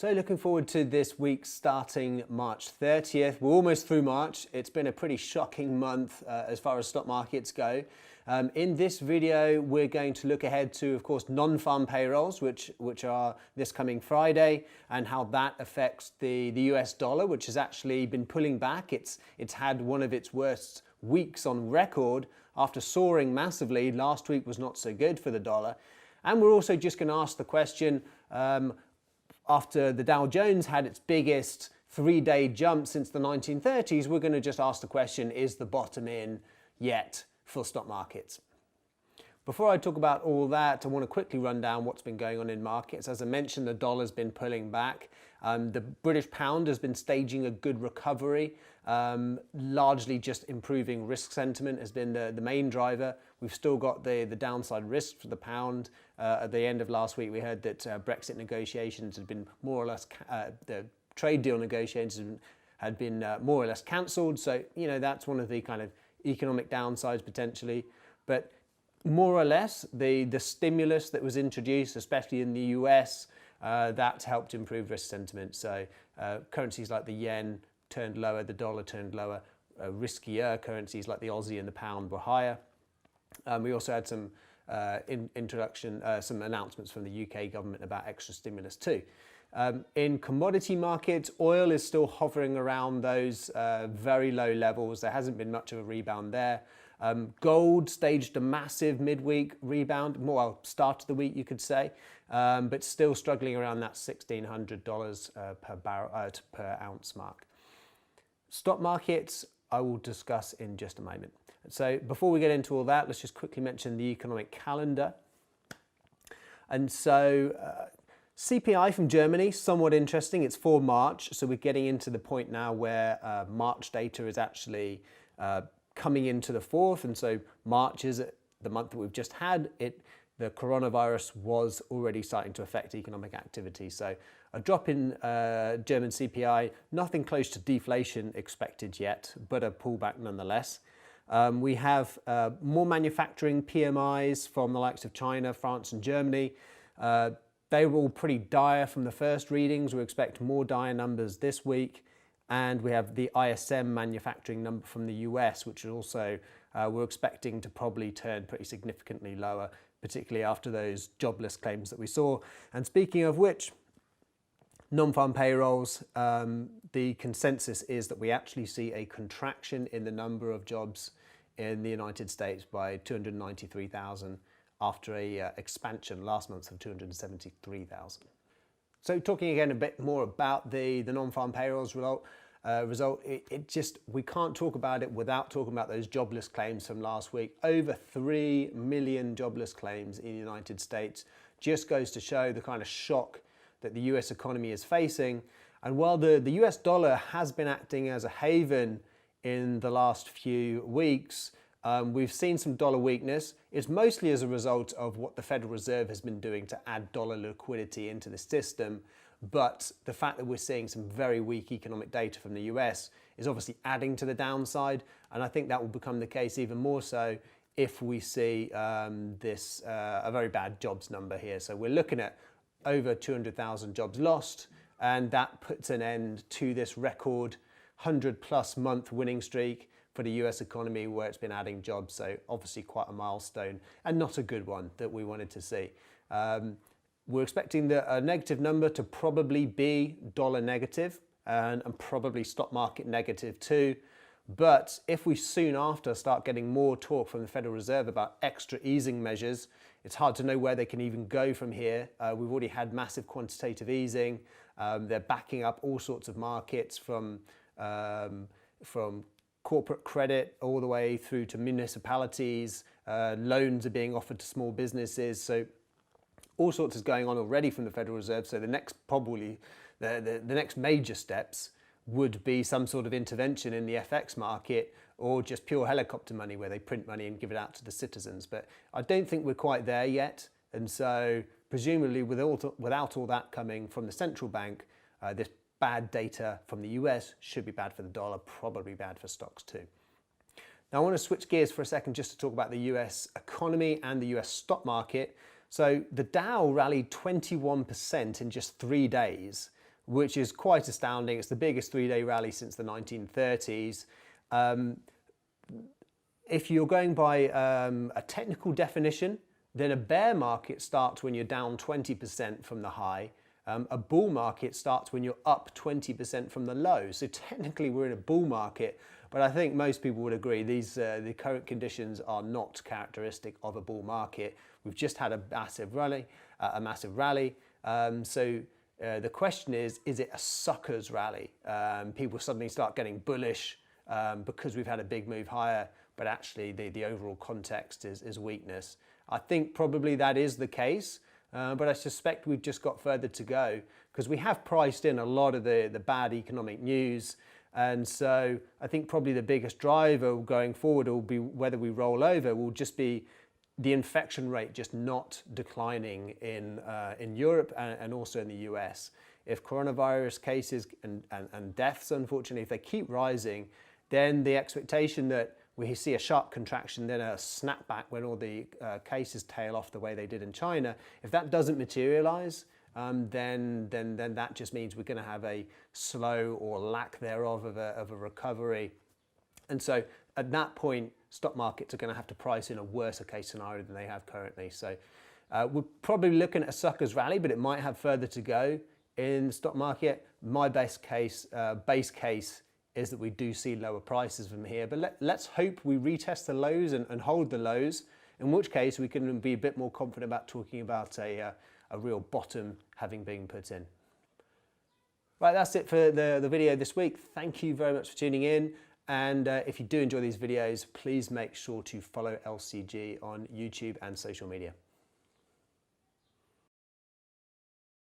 So looking forward to this week starting March 30th. We're almost through March. It's been a pretty shocking month as far as stock markets go. In this video, we're going to look ahead to, of course, non-farm payrolls, which are this coming Friday, and how that affects the US dollar, which has actually been pulling back. It's had one of its worst weeks on record after soaring massively. Last week was not so good for the dollar. And we're also just going to ask the question, after the Dow Jones had its biggest three-day jump since the 1930s, we're going to just ask the question, is the bottom in yet for stock markets? Before I talk about all that, I want to quickly run down what's been going on in markets. As I mentioned, the dollar's been pulling back. The British pound has been staging a good recovery. Largely just improving risk sentiment has been the main driver. We've still got the downside risk for the pound. At the end of last week, we heard that Brexit negotiations had been more or less, the trade deal negotiations had been more or less cancelled. So, that's one of the kind of economic downsides potentially. But more or less, the stimulus that was introduced, especially in the US, that helped improve risk sentiment. So currencies like the yen turned lower, the dollar turned lower. Riskier currencies like the Aussie and the pound were higher. We also had some some announcements from the UK government about extra stimulus too. In commodity markets, oil is still hovering around those very low levels. There hasn't been much of a rebound there. Gold staged a massive midweek rebound, start of the week you could say, but still struggling around that $1,600 per ounce mark. Stock markets, I will discuss in just a moment. So before we get into all that, let's just quickly mention the economic calendar. And so CPI from Germany, somewhat interesting. It's for March, so we're getting into the point now where March data is actually coming into the fourth, and so March is the month that we've just had. The coronavirus was already starting to affect economic activity. So a drop in German CPI, nothing close to deflation expected yet, but a pullback nonetheless. We have more manufacturing PMIs from the likes of China, France and Germany. They were all pretty dire from the first readings. We expect more dire numbers this week. And we have the ISM manufacturing number from the US, which is also we're expecting to probably turn pretty significantly lower, particularly after those jobless claims that we saw. And speaking of which, non-farm payrolls, the consensus is that we actually see a contraction in the number of jobs in the United States by 293,000 after a expansion last month of 273,000. So talking again a bit more about the non-farm payrolls result, we can't talk about it without talking about those jobless claims from last week. Over 3 million jobless claims in the United States. Just goes to show the kind of shock that the US economy is facing. And while the US dollar has been acting as a haven in the last few weeks, we've seen some dollar weakness. It's mostly as a result of what the Federal Reserve has been doing to add dollar liquidity into the system. But the fact that we're seeing some very weak economic data from the US is obviously adding to the downside. And I think that will become the case even more so if we see a very bad jobs number here. So we're looking at over 200,000 jobs lost, and that puts an end to this record 100+ month winning streak for the US economy where it's been adding jobs. So obviously quite a milestone and not a good one that we wanted to see. We're expecting a negative number to probably be dollar negative and probably stock market negative too. But if we soon after start getting more talk from the Federal Reserve about extra easing measures, it's hard to know where they can even go from here. We've already had massive quantitative easing. They're backing up all sorts of markets from corporate credit all the way through to municipalities. Loans are being offered to small businesses. So all sorts is going on already from the Federal Reserve. So the next the next major steps would be some sort of intervention in the FX market, or just pure helicopter money where they print money and give it out to the citizens. But I don't think we're quite there yet. And so presumably without all that coming from the central bank, this bad data from the US should be bad for the dollar, probably bad for stocks too. Now I want to switch gears for a second just to talk about the US economy and the US stock market. So the Dow rallied 21% in just 3 days, which is quite astounding. It's the biggest 3-day rally since the 1930s. If you're going by a technical definition, then a bear market starts when you're down 20% from the high. A bull market starts when you're up 20% from the low. So technically we're in a bull market, but I think most people would agree the current conditions are not characteristic of a bull market. We've just had a massive rally. The question is it a sucker's rally? People suddenly start getting bullish because we've had a big move higher, but actually the overall context is weakness. I think probably that is the case, but I suspect we've just got further to go because we have priced in a lot of the bad economic news. And so I think probably the biggest driver going forward will be whether we roll over, will just be the infection rate just not declining in Europe and also in the US. If coronavirus cases and deaths, unfortunately, if they keep rising, then the expectation that we see a sharp contraction, then a snapback when all the cases tail off the way they did in China. If that doesn't materialize, then that just means we're going to have a slow or lack thereof of a recovery. And so at that point, stock markets are going to have to price in a worse case scenario than they have currently. So we're probably looking at a sucker's rally, but it might have further to go in the stock market. My base case is that we do see lower prices from here, but let's hope we retest the lows and hold the lows, in which case we can be a bit more confident about talking about a real bottom having been put in. Right, that's it for the video this week. Thank you very much for tuning in. And if you do enjoy these videos, please make sure to follow LCG on YouTube and social media.